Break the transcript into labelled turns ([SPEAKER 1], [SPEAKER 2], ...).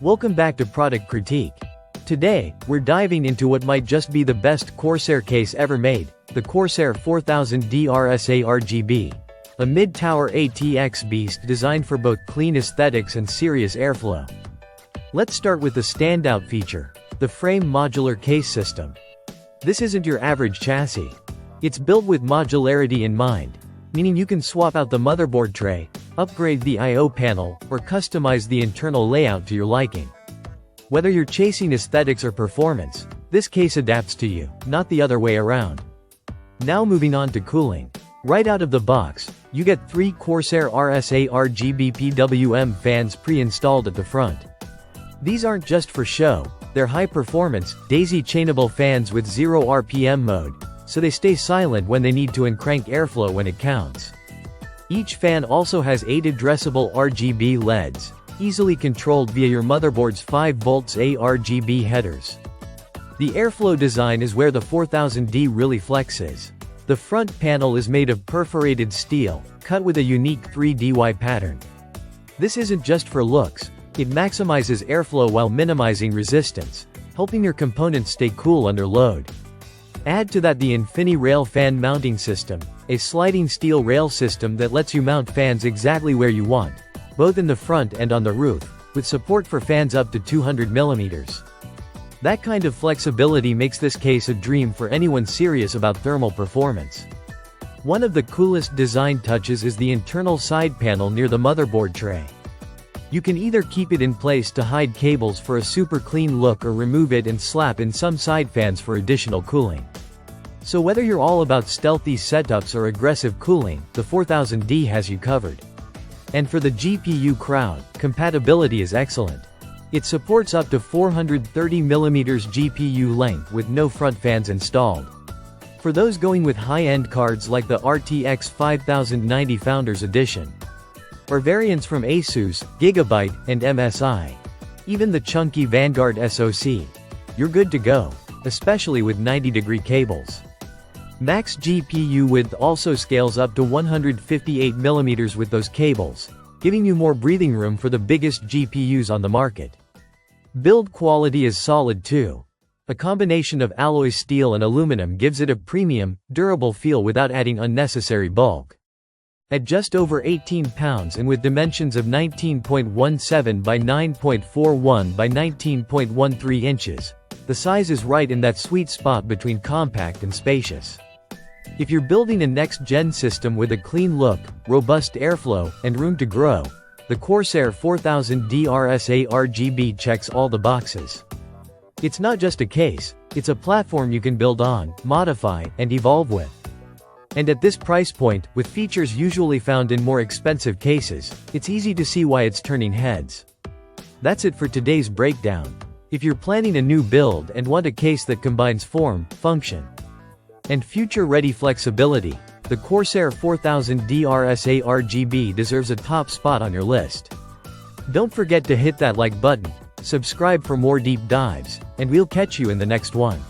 [SPEAKER 1] Welcome back to Product Critique. Today, we're diving into what might just be the best Corsair case ever made, the Corsair 4000D ARGB. A mid-tower ATX beast designed for both clean aesthetics and serious airflow. Let's start with the standout feature, the frame modular case system. This isn't your average chassis. It's built with modularity in mind, meaning you can swap out the motherboard tray, upgrade the I/O panel, or customize the internal layout to your liking. Whether you're chasing aesthetics or performance, this case adapts to you, not the other way around. Now moving on to cooling. Right out of the box, you get 3 Corsair ARGB PWM fans pre-installed at the front. These aren't just for show, they're high-performance, daisy-chainable fans with 0 RPM mode, so they stay silent when they need to and crank airflow when it counts. Each fan also has 8 addressable RGB LEDs, easily controlled via your motherboard's 5V ARGB headers. The airflow design is where the 4000D really flexes. The front panel is made of perforated steel, cut with a unique 3DY pattern. This isn't just for looks, it maximizes airflow while minimizing resistance, helping your components stay cool under load. Add to that the InfiniRail fan mounting system, a sliding steel rail system that lets you mount fans exactly where you want, both in the front and on the roof, with support for fans up to 200mm. That kind of flexibility makes this case a dream for anyone serious about thermal performance. One of the coolest design touches is the internal side panel near the motherboard tray. You can either keep it in place to hide cables for a super clean look or remove it and slap in some side fans for additional cooling. So whether you're all about stealthy setups or aggressive cooling, the 4000D has you covered. And for the GPU crowd, compatibility is excellent. It supports up to 430mm GPU length with no front fans installed. For those going with high-end cards like the RTX 5090 Founders Edition, or variants from Asus, Gigabyte, and MSI, even the chunky Vanguard SoC, you're good to go, especially with 90-degree cables. Max GPU width also scales up to 158mm with those cables, giving you more breathing room for the biggest GPUs on the market. Build quality is solid too. A combination of alloy steel and aluminum gives it a premium, durable feel without adding unnecessary bulk. At just over 18 pounds and with dimensions of 19.17 by 9.41 by 19.13 inches, the size is right in that sweet spot between compact and spacious. If you're building a next-gen system with a clean look, robust airflow, and room to grow, the Corsair 4000D ARGB checks all the boxes. It's not just a case, it's a platform you can build on, modify, and evolve with. And at this price point, with features usually found in more expensive cases, it's easy to see why it's turning heads. That's it for today's breakdown. If you're planning a new build and want a case that combines form, function, and future-ready flexibility, the Corsair 4000D ARGB deserves a top spot on your list. Don't forget to hit that like button, subscribe for more deep dives, and we'll catch you in the next one.